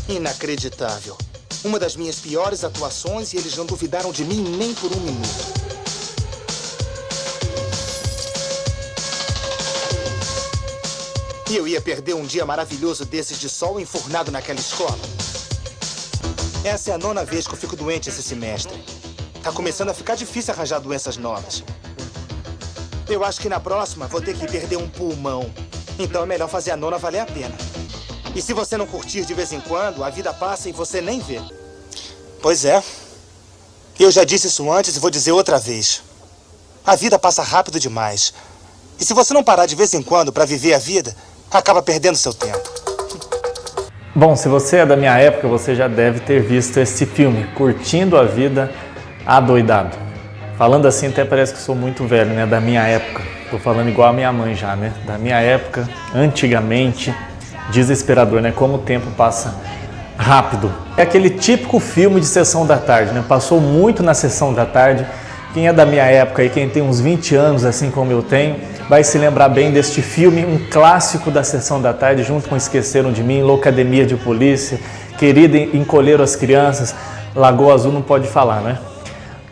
Inacreditável. Uma das minhas piores atuações e eles não duvidaram de mim nem por um minuto. E eu ia perder um dia maravilhoso desses de sol enfurnado naquela escola. Essa é a 9ª vez que eu fico doente esse semestre. Tá começando a ficar difícil arranjar doenças novas. Eu acho que na próxima vou ter que perder um pulmão. Então é melhor fazer a 9ª valer a pena. E se você não curtir de vez em quando, a vida passa e você nem vê. Pois é. Eu já disse isso antes e vou dizer outra vez. A vida passa rápido demais. E se você não parar de vez em quando para viver a vida, acaba perdendo seu tempo. Bom, se você é da minha época, você já deve ter visto esse filme, Curtindo a Vida Adoidado. Falando assim até parece que sou muito velho, né? Da minha época. Tô falando igual a minha mãe já, né? Da minha época, antigamente, desesperador, né? Como o tempo passa rápido. É aquele típico filme de sessão da tarde, né? Passou muito na sessão da tarde. Quem é da minha época e quem tem uns 20 anos, assim como eu tenho, vai se lembrar bem deste filme, um clássico da sessão da tarde, junto com Esqueceram de Mim, Loucademia de Polícia, Querida, Encolheram as Crianças, Lagoa Azul não pode falar, né?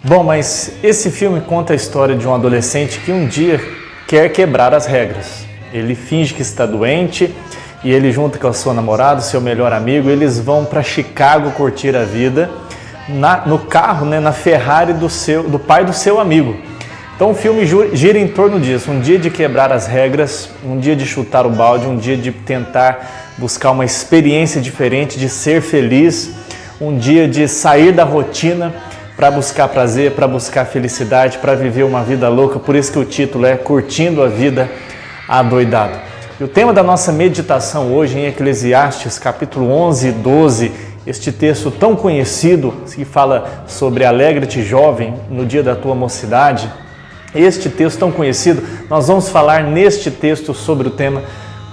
Bom, mas esse filme conta a história de um adolescente que um dia quer quebrar as regras. Ele finge que está doente e ele, junto com a sua namorada, seu melhor amigo, eles vão para Chicago curtir a vida no carro, né, na Ferrari do pai do seu amigo. Então o filme gira em torno disso, um dia de quebrar as regras, um dia de chutar o balde, um dia de tentar buscar uma experiência diferente, de ser feliz, um dia de sair da rotina para buscar prazer, para buscar felicidade, para viver uma vida louca. Por isso que o título é Curtindo a Vida Adoidado. E o tema da nossa meditação hoje em Eclesiastes, capítulo 11 e 12, este texto tão conhecido que fala sobre alegra-te jovem no dia da tua mocidade, este texto tão conhecido, nós vamos falar neste texto sobre o tema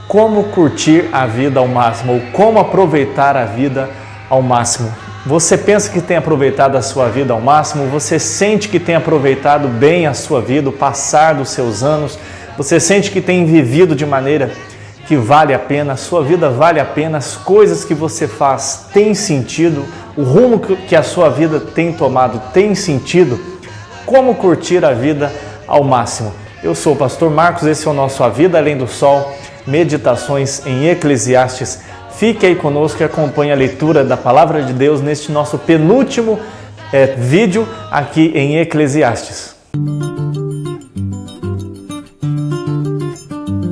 como curtir a vida ao máximo, ou como aproveitar a vida ao máximo. Você pensa que tem aproveitado a sua vida ao máximo? Você sente que tem aproveitado bem a sua vida, o passar dos seus anos? Você sente que tem vivido de maneira que vale a pena, a sua vida vale a pena, as coisas que você faz têm sentido, o rumo que a sua vida tem tomado tem sentido? Como curtir a vida ao máximo? Eu sou o pastor Marcos, esse é o nosso A Vida Além do Sol, meditações em Eclesiastes. Fique aí conosco e acompanhe a leitura da Palavra de Deus neste nosso penúltimo vídeo aqui em Eclesiastes.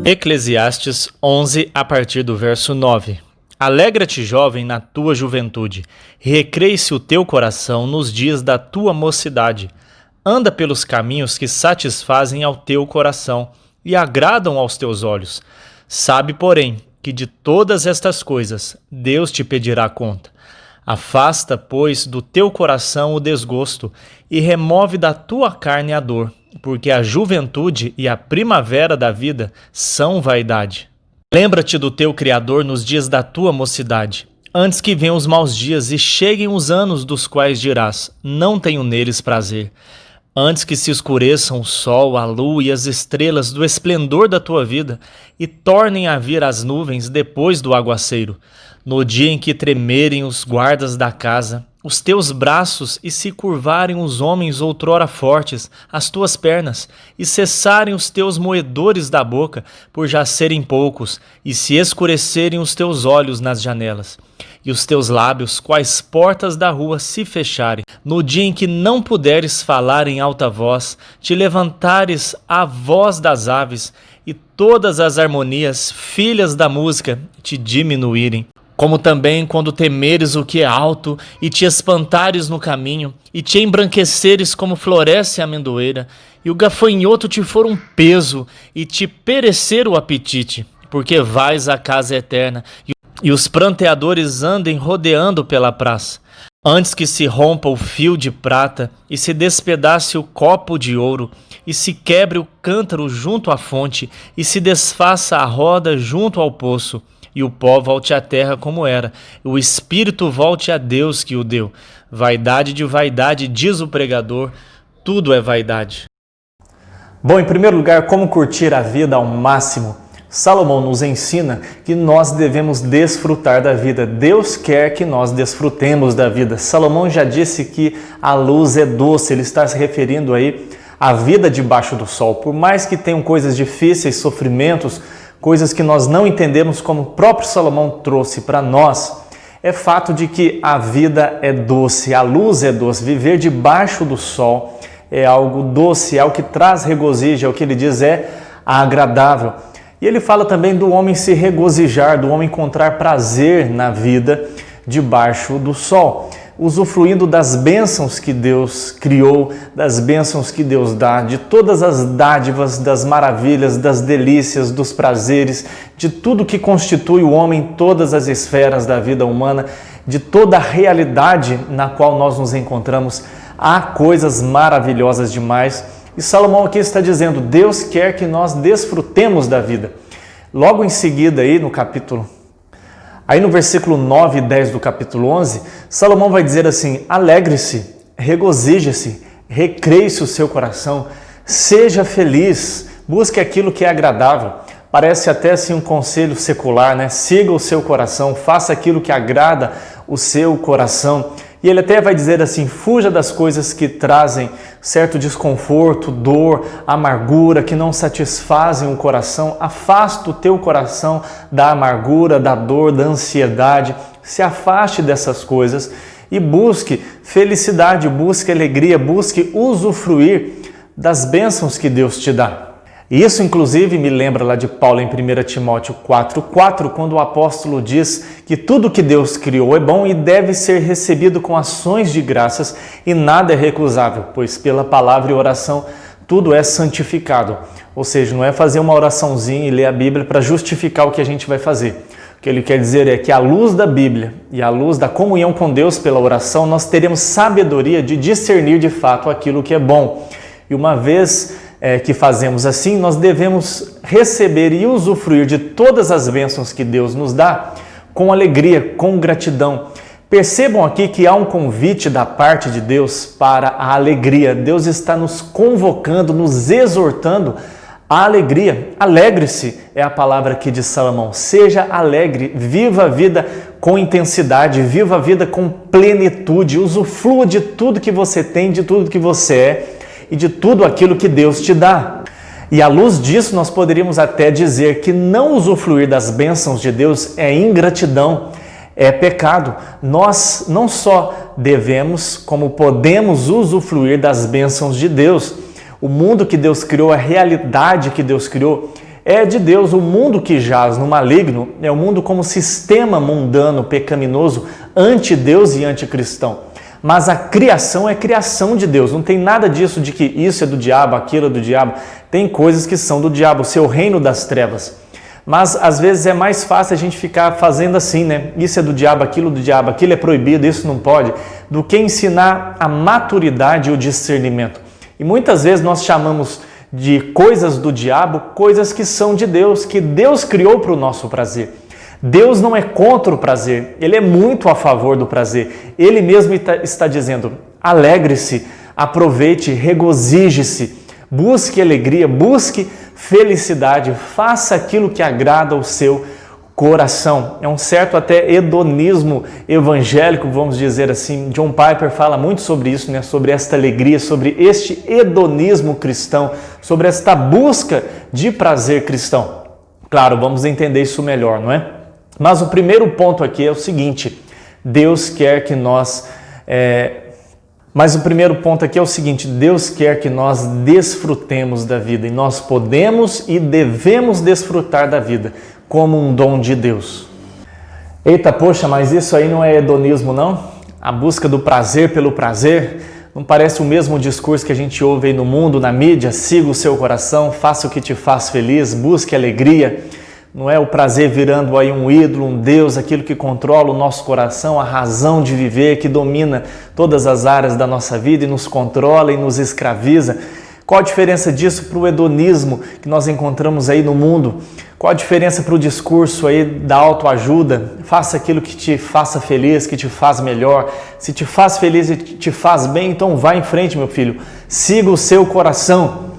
Eclesiastes 11, a partir do verso 9. Alegra-te, jovem, na tua juventude, recreie-se o teu coração nos dias da tua mocidade. Anda pelos caminhos que satisfazem ao teu coração e agradam aos teus olhos. Sabe, porém, que de todas estas coisas Deus te pedirá conta. Afasta, pois, do teu coração o desgosto e remove da tua carne a dor, porque a juventude e a primavera da vida são vaidade. Lembra-te do teu Criador nos dias da tua mocidade, antes que venham os maus dias e cheguem os anos dos quais dirás, não tenho neles prazer. Antes que se escureçam o sol, a lua e as estrelas do esplendor da tua vida e tornem a vir as nuvens depois do aguaceiro, no dia em que tremerem os guardas da casa, os teus braços e se curvarem os homens outrora fortes, as tuas pernas, e cessarem os teus moedores da boca, por já serem poucos, e se escurecerem os teus olhos nas janelas, e os teus lábios, quais portas da rua, se fecharem, no dia em que não puderes falar em alta voz, te levantares a voz das aves, e todas as harmonias, filhas da música, te diminuírem. Como também quando temeres o que é alto, e te espantares no caminho, e te embranqueceres como floresce a amendoeira, e o gafanhoto te for um peso, e te perecer o apetite, porque vais à casa eterna, e os pranteadores andem rodeando pela praça. Antes que se rompa o fio de prata, e se despedace o copo de ouro, e se quebre o cântaro junto à fonte, e se desfaça a roda junto ao poço, e o pó volte à terra como era, e o espírito volte a Deus que o deu. Vaidade de vaidade, diz o pregador, tudo é vaidade. Bom, em primeiro lugar, como curtir a vida ao máximo? Salomão nos ensina que nós devemos desfrutar da vida. Deus quer que nós desfrutemos da vida. Salomão já disse que a luz é doce, ele está se referindo aí à vida debaixo do sol. Por mais que tenham coisas difíceis, sofrimentos, coisas que nós não entendemos, como o próprio Salomão trouxe para nós, é fato de que a vida é doce, a luz é doce. Viver debaixo do sol é algo doce, é algo que traz regozijo, é o que ele diz, é agradável. E ele fala também do homem se regozijar, do homem encontrar prazer na vida debaixo do sol, usufruindo das bênçãos que Deus criou, das bênçãos que Deus dá, de todas as dádivas, das maravilhas, das delícias, dos prazeres, de tudo que constitui o homem em todas as esferas da vida humana, de toda a realidade na qual nós nos encontramos. Há coisas maravilhosas demais. E Salomão aqui está dizendo, Deus quer que nós desfrutemos da vida. Logo em seguida, aí no versículo 9 e 10 do capítulo 11, Salomão vai dizer assim, alegre-se, regozije-se, recreie-se o seu coração, seja feliz, busque aquilo que é agradável. Parece até assim um conselho secular, né? Siga o seu coração, faça aquilo que agrada o seu coração. E ele até vai dizer assim, fuja das coisas que trazem certo desconforto, dor, amargura, que não satisfazem o coração. Afasta o teu coração da amargura, da dor, da ansiedade. Se afaste dessas coisas e busque felicidade, busque alegria, busque usufruir das bênçãos que Deus te dá. E isso, inclusive, me lembra lá de Paulo em 1 Timóteo 4:4, quando o apóstolo diz que tudo que Deus criou é bom e deve ser recebido com ações de graças e nada é recusável, pois pela palavra e oração tudo é santificado. Ou seja, não é fazer uma oraçãozinha e ler a Bíblia para justificar o que a gente vai fazer. O que ele quer dizer é que à luz da Bíblia e à luz da comunhão com Deus pela oração, nós teremos sabedoria de discernir de fato aquilo que é bom. E uma vez que fazemos assim, nós devemos receber e usufruir de todas as bênçãos que Deus nos dá com alegria, com gratidão. Percebam aqui que há um convite da parte de Deus para a alegria. Deus está nos convocando, nos exortando à alegria. Alegre-se é a palavra aqui de Salomão. Seja alegre, viva a vida com intensidade, viva a vida com plenitude, usufrua de tudo que você tem, de tudo que você é e de tudo aquilo que Deus te dá. E à luz disso, nós poderíamos até dizer que não usufruir das bênçãos de Deus é ingratidão, é pecado. Nós não só devemos, como podemos usufruir das bênçãos de Deus. O mundo que Deus criou, a realidade que Deus criou, é de Deus. O mundo que jaz no maligno é o mundo como sistema mundano, pecaminoso, anti-Deus e anticristão. Mas a criação é criação de Deus, não tem nada disso de que isso é do diabo, aquilo é do diabo. Tem coisas que são do diabo, o seu reino das trevas. Mas às vezes é mais fácil a gente ficar fazendo assim, né? Isso é do diabo, aquilo é proibido, isso não pode, do que ensinar a maturidade e o discernimento. E muitas vezes nós chamamos de coisas do diabo, coisas que são de Deus, que Deus criou para o nosso prazer. Deus não é contra o prazer, Ele é muito a favor do prazer. Ele mesmo está dizendo, alegre-se, aproveite, regozije-se, busque alegria, busque felicidade, faça aquilo que agrada ao seu coração. É um certo até hedonismo evangélico, vamos dizer assim. John Piper fala muito sobre isso, né? Sobre esta alegria, sobre este hedonismo cristão, sobre esta busca de prazer cristão. Claro, vamos entender isso melhor, não é? Mas o primeiro ponto aqui é o seguinte, Deus quer que nós desfrutemos da vida e nós podemos e devemos desfrutar da vida como um dom de Deus. Eita, poxa, mas isso aí não é hedonismo, não? A busca do prazer pelo prazer? Não parece o mesmo discurso que a gente ouve aí no mundo, na mídia? Siga o seu coração, faça o que te faz feliz, busque alegria. Não é o prazer virando aí um ídolo, um Deus, aquilo que controla o nosso coração, a razão de viver, que domina todas as áreas da nossa vida e nos controla e nos escraviza. Qual a diferença disso para o hedonismo que nós encontramos aí no mundo? Qual a diferença para o discurso aí da autoajuda? Faça aquilo que te faça feliz, que te faz melhor. Se te faz feliz e te faz bem, então vá em frente, meu filho. Siga o seu coração.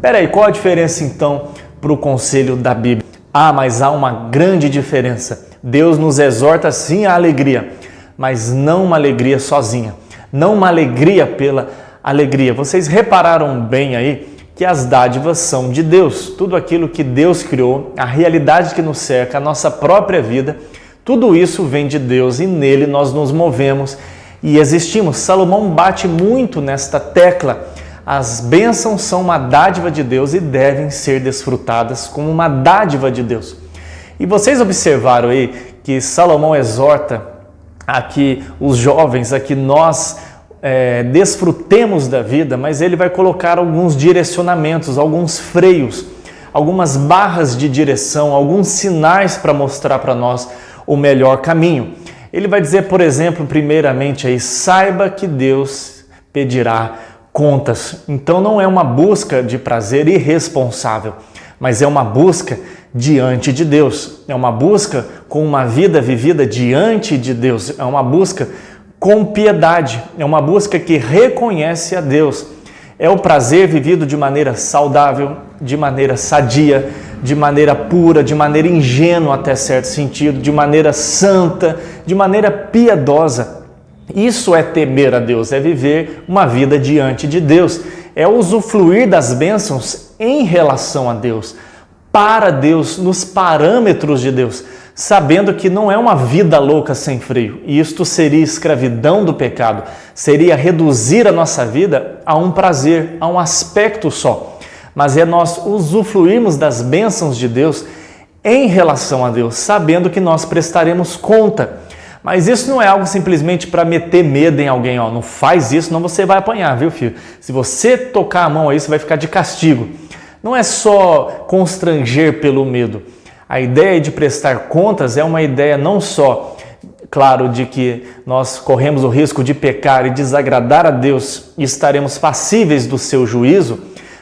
Peraí, qual a diferença então para o conselho da Bíblia? Ah, mas há uma grande diferença. Deus nos exorta sim à alegria, mas não uma alegria sozinha, não uma alegria pela alegria. Vocês repararam bem aí que as dádivas são de Deus. Tudo aquilo que Deus criou, a realidade que nos cerca, a nossa própria vida, tudo isso vem de Deus e nele nós nos movemos e existimos. Salomão bate muito nesta tecla. As bênçãos são uma dádiva de Deus e devem ser desfrutadas como uma dádiva de Deus. E vocês observaram aí que Salomão exorta a que os jovens, a que nós desfrutemos da vida, mas ele vai colocar alguns direcionamentos, alguns freios, algumas barras de direção, alguns sinais para mostrar para nós o melhor caminho. Ele vai dizer, por exemplo, primeiramente aí, saiba que Deus pedirá contas. Então não é uma busca de prazer irresponsável, mas é uma busca diante de Deus. É uma busca com uma vida vivida diante de Deus. É uma busca com piedade. É uma busca que reconhece a Deus. É o prazer vivido de maneira saudável, de maneira sadia, de maneira pura, de maneira ingênua até certo sentido, de maneira santa, de maneira piedosa. Isso é temer a Deus, é viver uma vida diante de Deus, é usufruir das bênçãos em relação a Deus, para Deus, nos parâmetros de Deus, sabendo que não é uma vida louca sem freio. E isto seria escravidão do pecado, seria reduzir a nossa vida a um prazer, a um aspecto só. Mas é nós usufruirmos das bênçãos de Deus em relação a Deus, sabendo que nós prestaremos conta. Mas isso não é algo simplesmente para meter medo em alguém, ó, não faz isso, não você vai apanhar, viu, filho? Se você tocar a mão aí, você vai ficar de castigo. Não é só constranger pelo medo. A ideia de prestar contas é uma ideia não só, claro, de que nós corremos o risco de pecar e desagradar a Deus e estaremos passíveis do seu juízo,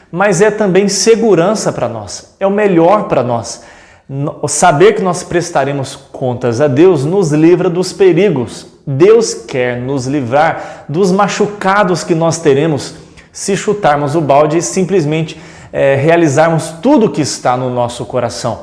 mas é também segurança para nós, é o melhor para nós. Saber que nós prestaremos contas a Deus nos livra dos perigos. Deus quer nos livrar dos machucados que nós teremos se chutarmos o balde e simplesmente realizarmos tudo o que está no nosso coração.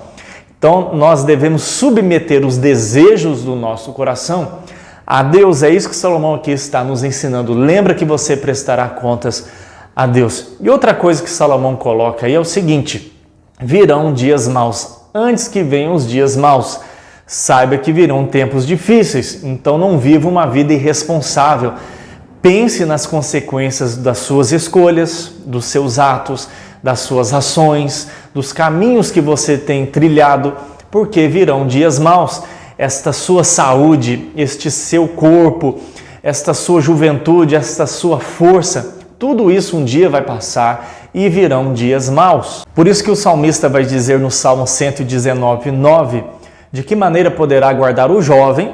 Então, nós devemos submeter os desejos do nosso coração a Deus. É isso que Salomão aqui está nos ensinando. Lembra que você prestará contas a Deus. E outra coisa que Salomão coloca aí é o seguinte: virão dias maus. Antes que venham os dias maus, saiba que virão tempos difíceis. Então, não viva uma vida irresponsável. Pense nas consequências das suas escolhas, dos seus atos, das suas ações, dos caminhos que você tem trilhado, porque virão dias maus. Esta sua saúde, este seu corpo, esta sua juventude, esta sua força, tudo isso um dia vai passar e virão dias maus. Por isso que o salmista vai dizer no Salmo 119:9, de que maneira poderá guardar o jovem,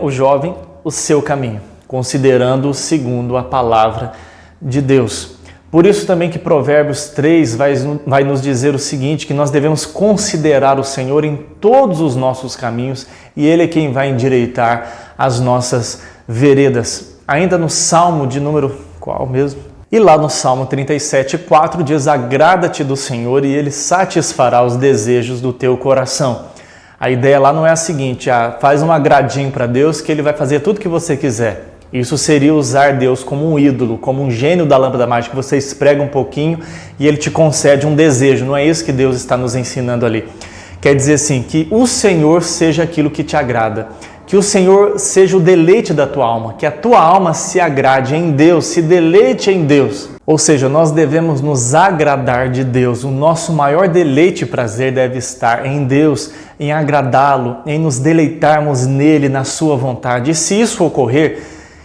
o seu caminho, considerando segundo a palavra de Deus. Por isso também que Provérbios 3 vai nos dizer o seguinte, que nós devemos considerar o Senhor em todos os nossos caminhos e Ele é quem vai endireitar as nossas veredas. Ainda no Salmo de número, qual mesmo? E lá no Salmo 37:4 diz: agrada-te do Senhor e Ele satisfará os desejos do teu coração. A ideia lá não é a seguinte, faz um agradinho para Deus que Ele vai fazer tudo o que você quiser. Isso seria usar Deus como um ídolo, como um gênio da lâmpada mágica, você esprega um pouquinho e Ele te concede um desejo. Não é isso que Deus está nos ensinando ali. Quer dizer assim, que o Senhor seja aquilo que te agrada, que o Senhor seja o deleite da tua alma, que a tua alma se agrade em Deus, se deleite em Deus. Ou seja, nós devemos nos agradar de Deus. O nosso maior deleite e prazer deve estar em Deus, em agradá-lo, em nos deleitarmos nele, na sua vontade. E se isso ocorrer,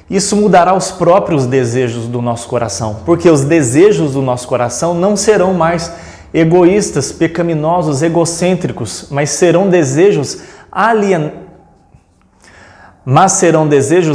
isso mudará os próprios desejos do nosso coração, porque os desejos do nosso coração não serão mais egoístas, pecaminosos, egocêntricos, mas serão desejos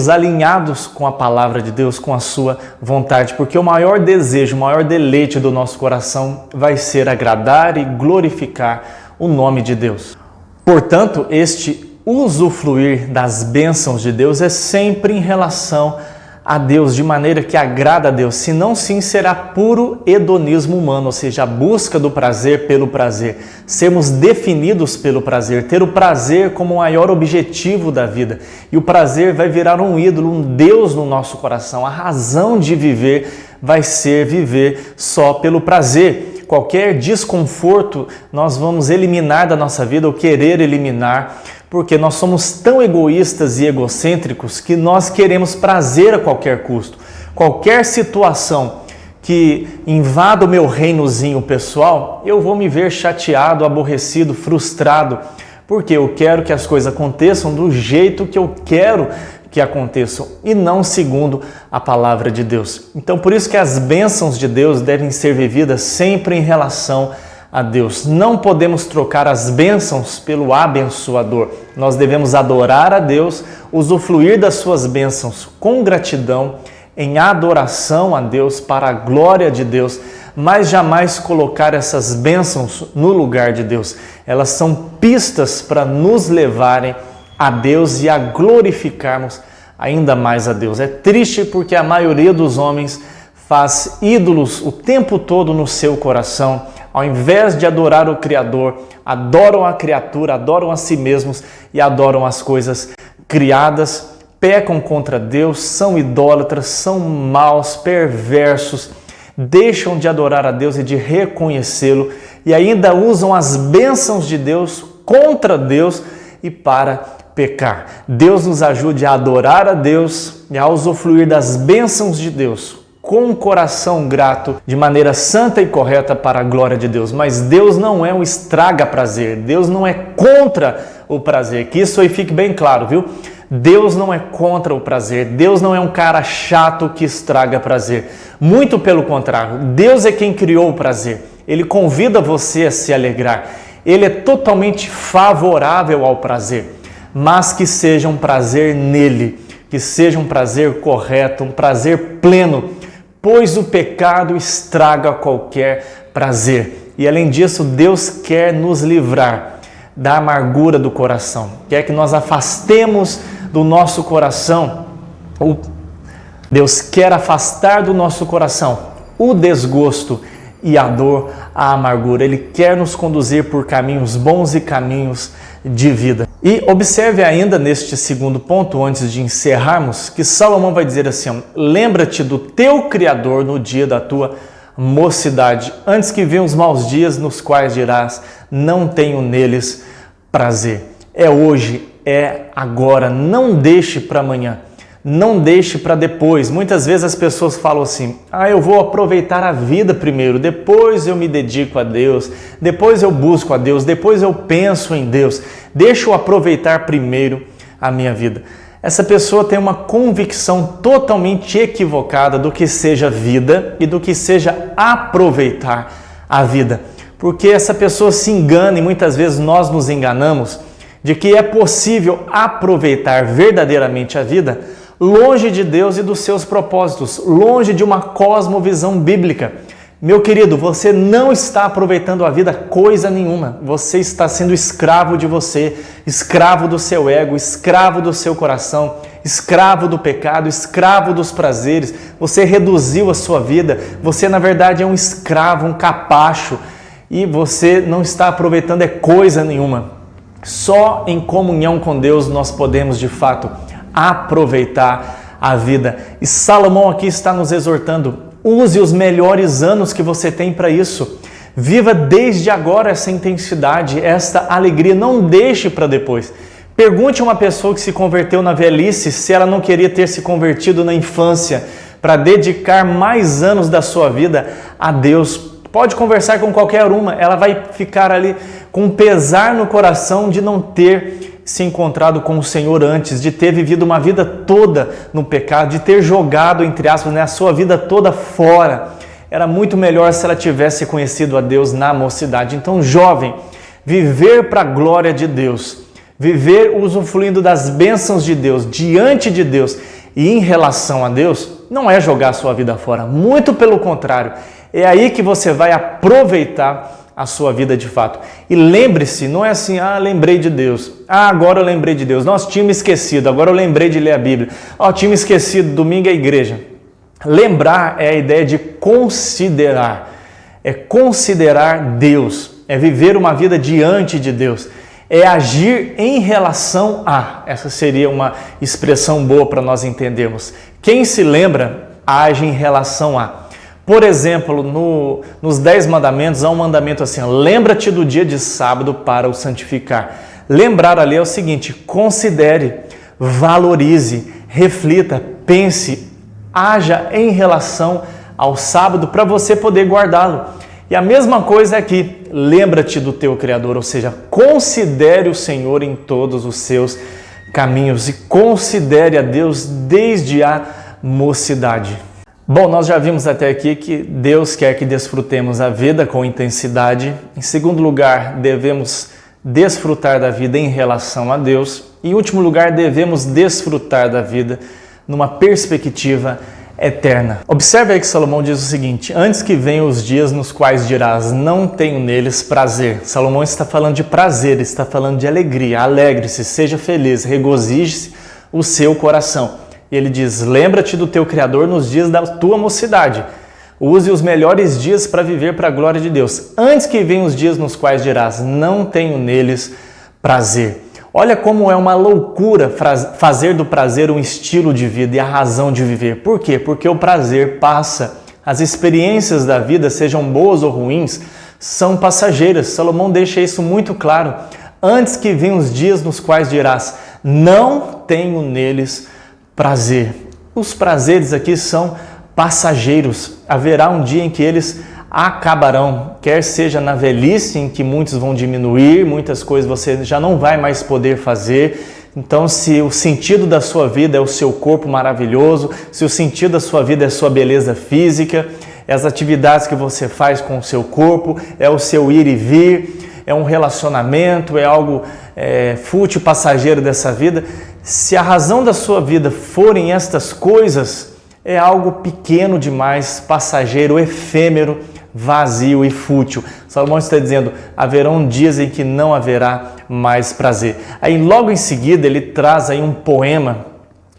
alinhados com a palavra de Deus, com a sua vontade, porque o maior desejo, o maior deleite do nosso coração vai ser agradar e glorificar o nome de Deus. Portanto, este usufruir das bênçãos de Deus é sempre em relação a Deus de maneira que agrada a Deus, senão sim será puro hedonismo humano, ou seja, a busca do prazer pelo prazer, sermos definidos pelo prazer, ter o prazer como o maior objetivo da vida. E o prazer vai virar um ídolo, um Deus no nosso coração. A razão de viver vai ser viver só pelo prazer. Qualquer desconforto nós vamos eliminar da nossa vida ou querer eliminar, porque nós somos tão egoístas e egocêntricos que nós queremos prazer a qualquer custo. Qualquer situação que invada o meu reinozinho pessoal, eu vou me ver chateado, aborrecido, frustrado, porque eu quero que as coisas aconteçam do jeito que eu quero que aconteçam e não segundo a palavra de Deus. Então, por isso que as bênçãos de Deus devem ser vividas sempre em relação a Deus. Não podemos trocar as bênçãos pelo abençoador. Nós devemos adorar a Deus, usufruir das suas bênçãos com gratidão, em adoração a Deus, para a glória de Deus, mas jamais colocar essas bênçãos no lugar de Deus. Elas são pistas para nos levarem a Deus e a glorificarmos ainda mais a Deus. É triste porque a maioria dos homens faz ídolos o tempo todo no seu coração. Ao invés de adorar o Criador, adoram a criatura, adoram a si mesmos e adoram as coisas criadas, pecam contra Deus, são idólatras, são maus, perversos, deixam de adorar a Deus e de reconhecê-lo e ainda usam as bênçãos de Deus contra Deus e para pecar. Deus nos ajude a adorar a Deus e a usufruir das bênçãos de Deus com um coração grato, de maneira santa e correta para a glória de Deus. Mas Deus não é um estraga-prazer, Deus não é contra o prazer, que isso aí fique bem claro, viu? Deus não é contra o prazer, Deus não é um cara chato que estraga prazer. Muito pelo contrário, Deus é quem criou o prazer, Ele convida você a se alegrar, Ele é totalmente favorável ao prazer, mas que seja um prazer nele, que seja um prazer correto, um prazer pleno, pois o pecado estraga qualquer prazer. E além disso, Deus quer nos livrar da amargura do coração, quer que nós afastemos do nosso coração, Deus quer afastar do nosso coração o desgosto e a dor, a amargura. Ele quer nos conduzir por caminhos bons e caminhos de vida. E observe ainda neste segundo ponto, antes de encerrarmos, que Salomão vai dizer assim: lembra-te do teu Criador no dia da tua mocidade, antes que venham os maus dias nos quais dirás, não tenho neles prazer. É hoje, é agora, não deixe para amanhã. Não deixe para depois. Muitas vezes as pessoas falam assim: eu vou aproveitar a vida primeiro, depois eu me dedico a Deus, depois eu busco a Deus, depois eu penso em Deus. Deixa eu aproveitar primeiro a minha vida. Essa pessoa tem uma convicção totalmente equivocada do que seja vida e do que seja aproveitar a vida. Porque essa pessoa se engana e muitas vezes nós nos enganamos de que é possível aproveitar verdadeiramente a vida longe de Deus e dos seus propósitos, longe de uma cosmovisão bíblica. Meu querido, você não está aproveitando a vida coisa nenhuma. Você está sendo escravo de você, escravo do seu ego, escravo do seu coração, escravo do pecado, escravo dos prazeres. Você reduziu a sua vida. Você, na verdade, é um escravo, um capacho. E você não está aproveitando coisa nenhuma. Só em comunhão com Deus nós podemos, de fato, aproveitar a vida. E Salomão aqui está nos exortando: use os melhores anos que você tem para isso. Viva desde agora essa intensidade, esta alegria. Não deixe para depois. Pergunte a uma pessoa que se converteu na velhice se ela não queria ter se convertido na infância para dedicar mais anos da sua vida a Deus. Pode conversar com qualquer uma, ela vai ficar ali com pesar no coração de não ter se encontrado com o Senhor antes, de ter vivido uma vida toda no pecado, de ter jogado, entre aspas, a sua vida toda fora. Era muito melhor se ela tivesse conhecido a Deus na mocidade. Então, jovem, viver para a glória de Deus, viver usufruindo das bênçãos de Deus, diante de Deus e em relação a Deus, não é jogar a sua vida fora. Muito pelo contrário, é aí que você vai aproveitar a sua vida de fato. E lembre-se, não é assim, lembrei de Deus. Agora eu lembrei de Deus. Nossa, tinha me esquecido, agora eu lembrei de ler a Bíblia. Tinha me esquecido, domingo é igreja. Lembrar é a ideia de considerar. É considerar Deus. É viver uma vida diante de Deus. É agir em relação a. Essa seria uma expressão boa para nós entendermos. Quem se lembra, age em relação a. Por exemplo, nos 10 mandamentos, há um mandamento assim: lembra-te do dia de sábado para o santificar. Lembrar ali é o seguinte: considere, valorize, reflita, pense, haja em relação ao sábado para você poder guardá-lo. E a mesma coisa aqui: lembra-te do teu Criador, ou seja, considere o Senhor em todos os seus caminhos e considere a Deus desde a mocidade. Bom, nós já vimos até aqui que Deus quer que desfrutemos a vida com intensidade. Em segundo lugar, devemos desfrutar da vida em relação a Deus. E em último lugar, devemos desfrutar da vida numa perspectiva eterna. Observe aí que Salomão diz o seguinte: antes que venham os dias nos quais dirás, não tenho neles prazer. Salomão está falando de prazer, está falando de alegria. Alegre-se, seja feliz, regozije-se o seu coração. E ele diz: lembra-te do teu Criador nos dias da tua mocidade. Use os melhores dias para viver para a glória de Deus. Antes que venham os dias nos quais dirás, não tenho neles prazer. Olha como é uma loucura fazer do prazer um estilo de vida e a razão de viver. Por quê? Porque o prazer passa. As experiências da vida, sejam boas ou ruins, são passageiras. Salomão deixa isso muito claro. Antes que venham os dias nos quais dirás, não tenho neles prazer. Os prazeres aqui são passageiros. Haverá um dia em que eles acabarão, quer seja na velhice, em que muitos vão diminuir, muitas coisas você já não vai mais poder fazer. Então, se o sentido da sua vida é o seu corpo maravilhoso, se o sentido da sua vida é a sua beleza física, é as atividades que você faz com o seu corpo, é o seu ir e vir, é um relacionamento, é algo fútil, passageiro dessa vida. Se a razão da sua vida forem estas coisas, é algo pequeno demais, passageiro, efêmero, vazio e fútil. Salomão está dizendo: haverão dias em que não haverá mais prazer. Aí logo em seguida ele traz aí um poema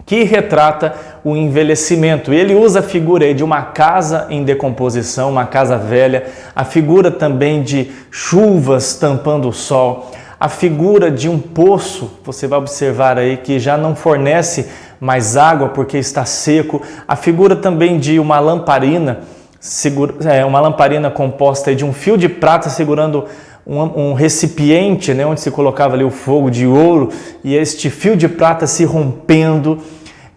que retrata o envelhecimento. Ele usa a figura aí de uma casa em decomposição, uma casa velha, a figura também de chuvas tampando o sol, a figura de um poço, você vai observar aí que já não fornece mais água porque está seco, a figura também de uma lamparina, uma lamparina composta de um fio de prata segurando um recipiente, né, onde se colocava ali o fogo de ouro, e este fio de prata se rompendo.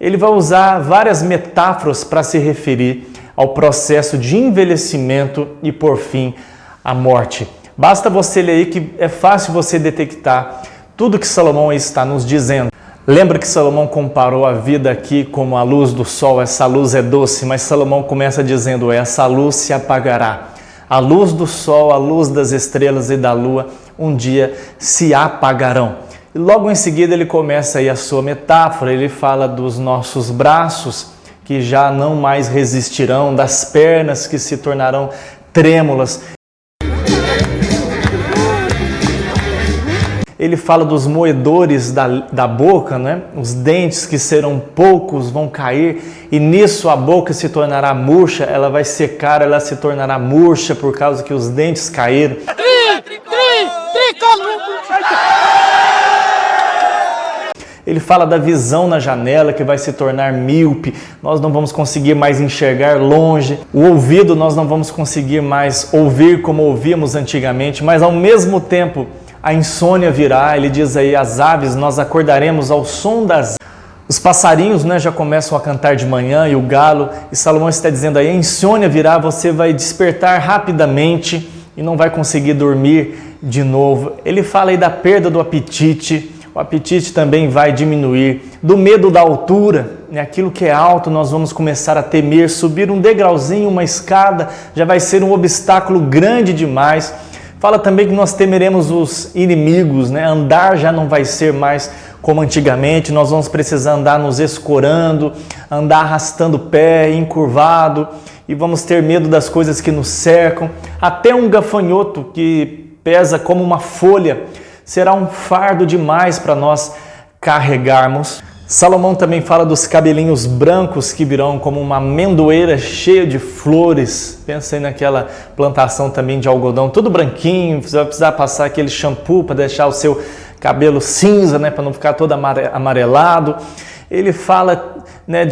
Ele vai usar várias metáforas para se referir ao processo de envelhecimento e, por fim, a morte. Basta você ler aí que é fácil você detectar tudo que Salomão está nos dizendo. Lembra que Salomão comparou a vida aqui como a luz do sol, essa luz é doce, mas Salomão começa dizendo: essa luz se apagará. A luz do sol, a luz das estrelas e da lua, um dia se apagarão. E logo em seguida ele começa aí a sua metáfora, ele fala dos nossos braços que já não mais resistirão, das pernas que se tornarão trêmulas. Ele fala dos moedores da boca, né? Os dentes que serão poucos vão cair e nisso a boca se tornará murcha, ela vai secar, ela se tornará murcha por causa que os dentes caíram. Ele fala da visão na janela que vai se tornar míope, nós não vamos conseguir mais enxergar longe, o ouvido nós não vamos conseguir mais ouvir como ouvíamos antigamente, mas ao mesmo tempo a insônia virá. Ele diz aí: as aves, nós acordaremos ao som das... Os passarinhos, né, já começam a cantar de manhã e o galo, e Salomão está dizendo aí: a insônia virá, você vai despertar rapidamente e não vai conseguir dormir de novo. Ele fala aí da perda do apetite, o apetite também vai diminuir, do medo da altura, né, aquilo que é alto nós vamos começar a temer, subir um degrauzinho, uma escada, já vai ser um obstáculo grande demais. Fala também que nós temeremos os inimigos, né? Andar já não vai ser mais como antigamente, nós vamos precisar andar nos escorando, andar arrastando o pé, encurvado. e vamos ter medo das coisas que nos cercam. Até um gafanhoto que pesa como uma folha será um fardo demais para nós carregarmos. Salomão também fala dos cabelinhos brancos que virão como uma amendoeira cheia de flores. Pensa aí naquela plantação também de algodão, tudo branquinho, você vai precisar passar aquele shampoo para deixar o seu cabelo cinza, para não ficar todo amarelado. Ele fala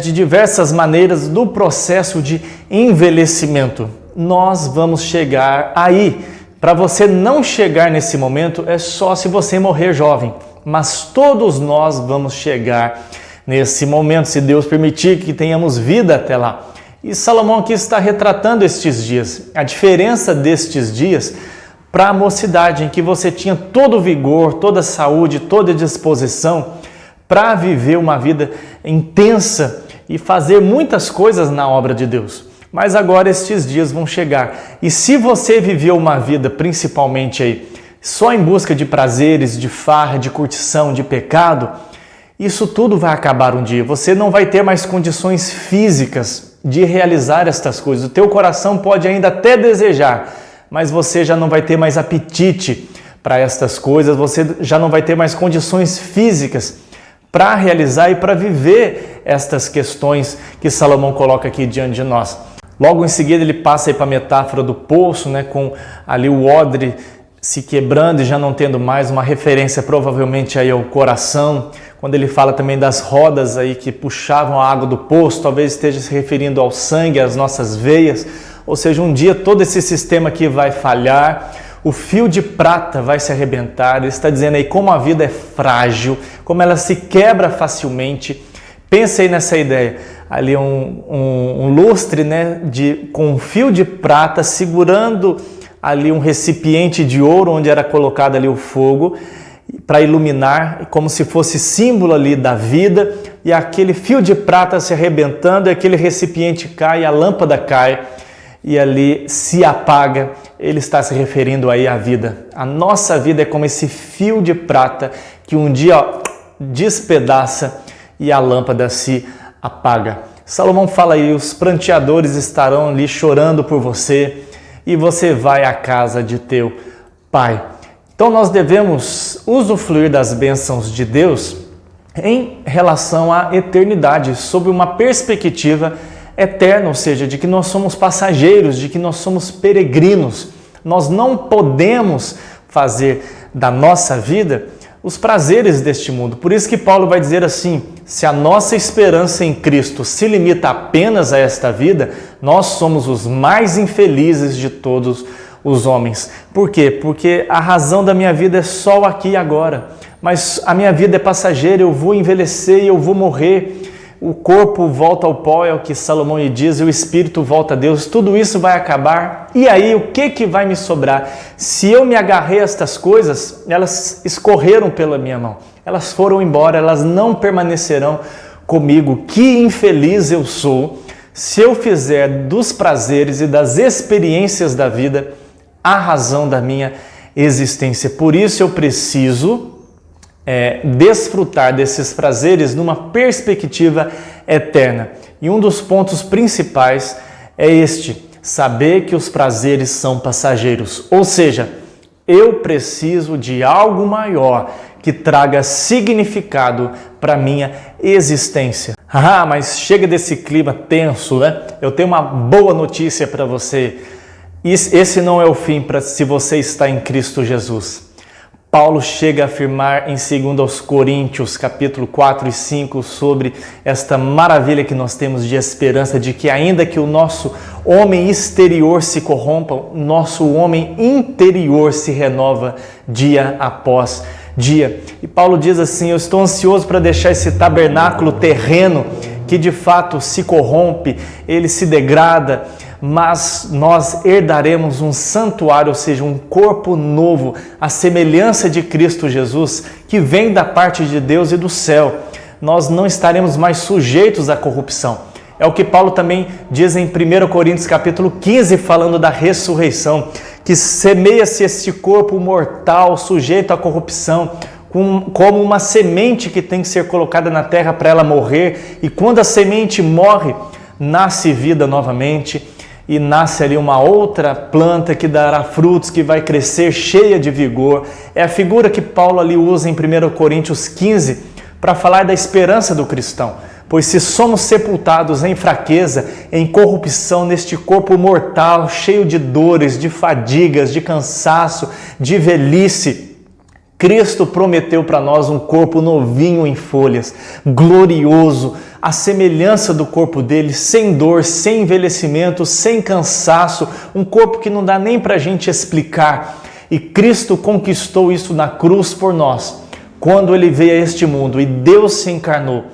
de diversas maneiras do processo de envelhecimento. Nós vamos chegar aí. Para você não chegar nesse momento é só se você morrer jovem. Mas todos nós vamos chegar nesse momento, se Deus permitir que tenhamos vida até lá. E Salomão aqui está retratando estes dias, a diferença destes dias para a mocidade, em que você tinha todo o vigor, toda a saúde, toda a disposição para viver uma vida intensa e fazer muitas coisas na obra de Deus. Mas agora estes dias vão chegar. E se você viveu uma vida principalmente aí, só em busca de prazeres, de farra, de curtição, de pecado, isso tudo vai acabar um dia. Você não vai ter mais condições físicas de realizar estas coisas. O teu coração pode ainda até desejar, mas você já não vai ter mais apetite para estas coisas, você já não vai ter mais condições físicas para realizar e para viver estas questões que Salomão coloca aqui diante de nós. Logo em seguida ele passa aí para a metáfora do poço, com ali o odre se quebrando e já não tendo mais, uma referência provavelmente aí ao coração. Quando ele fala também das rodas aí que puxavam a água do poço, talvez esteja se referindo ao sangue, às nossas veias. Ou seja, um dia todo esse sistema aqui vai falhar, o fio de prata vai se arrebentar. Ele está dizendo aí como a vida é frágil, como ela se quebra facilmente. Pensa aí nessa ideia, ali um lustre com um fio de prata segurando ali um recipiente de ouro onde era colocado ali o fogo para iluminar, como se fosse símbolo ali da vida, e aquele fio de prata se arrebentando, e aquele recipiente cai, a lâmpada cai e ali se apaga. Ele está se referindo aí à vida. A nossa vida é como esse fio de prata que um dia despedaça e a lâmpada se apaga. Salomão fala aí, os pranteadores estarão ali chorando por você, e você vai à casa de teu pai. Então nós devemos usufruir das bênçãos de Deus em relação à eternidade, sob uma perspectiva eterna, ou seja, de que nós somos passageiros, de que nós somos peregrinos. Nós não podemos fazer da nossa vida os prazeres deste mundo. Por isso que Paulo vai dizer assim, se a nossa esperança em Cristo se limita apenas a esta vida, nós somos os mais infelizes de todos os homens. Por quê? Porque a razão da minha vida é só aqui e agora. Mas a minha vida é passageira, eu vou envelhecer e eu vou morrer. O corpo volta ao pó, é o que Salomão lhe diz, e o espírito volta a Deus. Tudo isso vai acabar. E aí, o que vai me sobrar? Se eu me agarrei a estas coisas, elas escorreram pela minha mão. Elas foram embora, elas não permanecerão comigo. Que infeliz eu sou se eu fizer dos prazeres e das experiências da vida a razão da minha existência. Por isso eu preciso desfrutar desses prazeres numa perspectiva eterna. E um dos pontos principais é este: saber que os prazeres são passageiros. Ou seja, eu preciso de algo maior que traga significado para a minha existência. Ah, mas chega desse clima tenso, Eu tenho uma boa notícia para você. Esse não é o fim se você está em Cristo Jesus. Paulo chega a afirmar em 2 Coríntios, capítulo 4 e 5, sobre esta maravilha que nós temos de esperança, de que ainda que o nosso homem exterior se corrompa, nosso homem interior se renova dia após dia. E Paulo diz assim, eu estou ansioso para deixar esse tabernáculo terreno que de fato se corrompe, ele se degrada, mas nós herdaremos um santuário, ou seja, um corpo novo, a semelhança de Cristo Jesus, que vem da parte de Deus e do céu. Nós não estaremos mais sujeitos à corrupção. É o que Paulo também diz em 1 Coríntios capítulo 15, falando da ressurreição, que semeia-se este corpo mortal, sujeito à corrupção, como uma semente que tem que ser colocada na terra para ela morrer, e quando a semente morre, nasce vida novamente. e nasce ali uma outra planta que dará frutos, que vai crescer cheia de vigor. É a figura que Paulo ali usa em 1 Coríntios 15 para falar da esperança do cristão. Pois se somos sepultados em fraqueza, em corrupção, neste corpo mortal, cheio de dores, de fadigas, de cansaço, de velhice, Cristo prometeu para nós um corpo novinho em folhas, glorioso, à semelhança do corpo dele, sem dor, sem envelhecimento, sem cansaço, um corpo que não dá nem para a gente explicar. E Cristo conquistou isso na cruz por nós, quando ele veio a este mundo e Deus se encarnou.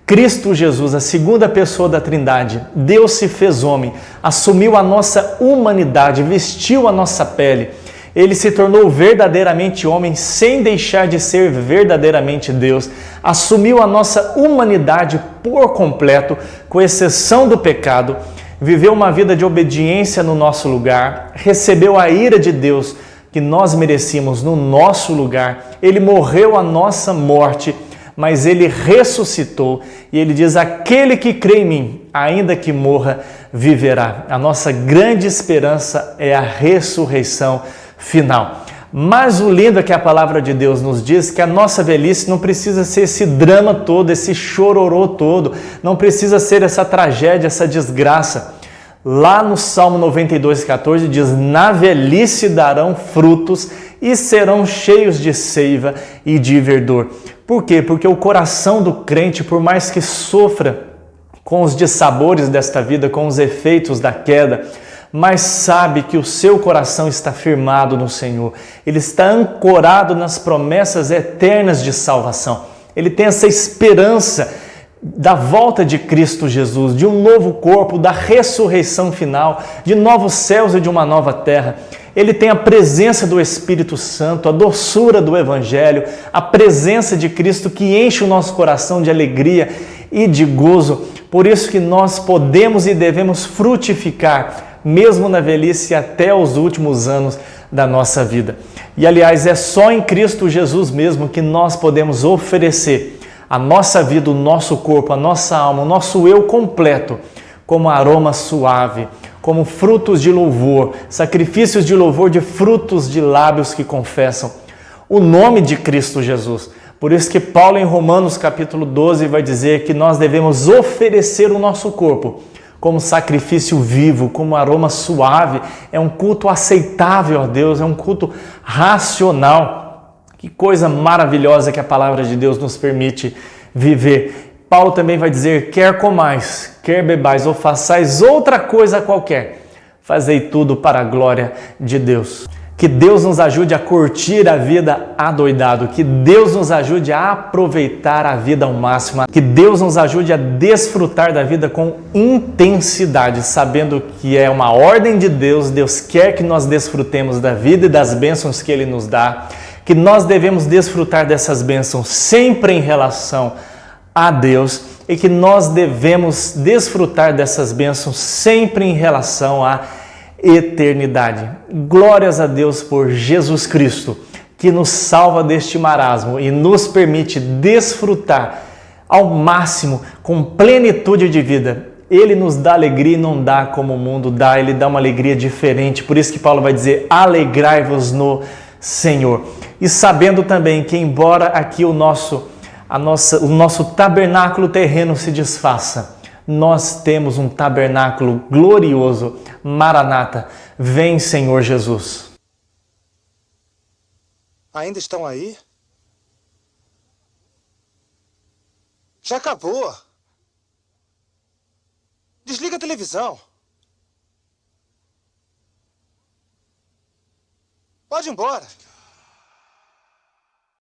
Cristo Jesus, a segunda pessoa da Trindade, Deus se fez homem, assumiu a nossa humanidade, vestiu a nossa pele. Ele se tornou verdadeiramente homem sem deixar de ser verdadeiramente Deus. Assumiu a nossa humanidade por completo, com exceção do pecado. Viveu uma vida de obediência no nosso lugar. Recebeu a ira de Deus que nós merecíamos no nosso lugar. Ele morreu a nossa morte, mas ele ressuscitou e ele diz: aquele que crê em mim, ainda que morra, viverá. A nossa grande esperança é a ressurreição final. Mas o lindo é que a palavra de Deus nos diz que a nossa velhice não precisa ser esse drama todo, esse chororô todo, não precisa ser essa tragédia, essa desgraça. Lá no Salmo 92,14 diz: na velhice darão frutos e serão cheios de seiva e de verdor. Por quê? Porque o coração do crente, por mais que sofra com os dissabores desta vida, com os efeitos da queda, mas sabe que o seu coração está firmado no Senhor. Ele está ancorado nas promessas eternas de salvação. Ele tem essa esperança da volta de Cristo Jesus, de um novo corpo, da ressurreição final, de novos céus e de uma nova terra. Ele tem a presença do Espírito Santo, a doçura do Evangelho, a presença de Cristo que enche o nosso coração de alegria e de gozo. Por isso que nós podemos e devemos frutificar, mesmo na velhice, até os últimos anos da nossa vida. E aliás, é só em Cristo Jesus mesmo que nós podemos oferecer a nossa vida, o nosso corpo, a nossa alma, o nosso eu completo, como aroma suave, como frutos de louvor, sacrifícios de louvor de frutos de lábios que confessam o nome de Cristo Jesus. Por isso que Paulo em Romanos capítulo 12 vai dizer que nós devemos oferecer o nosso corpo como sacrifício vivo, como aroma suave. É um culto aceitável a Deus, é um culto racional. Que coisa maravilhosa que a palavra de Deus nos permite viver. Paulo também vai dizer: quer comais, quer bebais ou façais outra coisa qualquer, fazei tudo para a glória de Deus. Que Deus nos ajude a curtir a vida adoidado, que Deus nos ajude a aproveitar a vida ao máximo, que Deus nos ajude a desfrutar da vida com intensidade, sabendo que é uma ordem de Deus. Deus quer que nós desfrutemos da vida e das bênçãos que Ele nos dá, que nós devemos desfrutar dessas bênçãos sempre em relação a Deus e que nós devemos desfrutar dessas bênçãos sempre em relação à eternidade. Glórias a Deus por Jesus Cristo, que nos salva deste marasmo e nos permite desfrutar ao máximo, com plenitude de vida. Ele nos dá alegria e não dá como o mundo dá, ele dá uma alegria diferente. Por isso que Paulo vai dizer: alegrai-vos no Senhor. E sabendo também que, embora aqui o nosso tabernáculo terreno se desfaça, nós temos um tabernáculo glorioso. Maranata, vem, Senhor Jesus. Ainda estão aí? Já acabou. Desliga a televisão. Pode ir embora.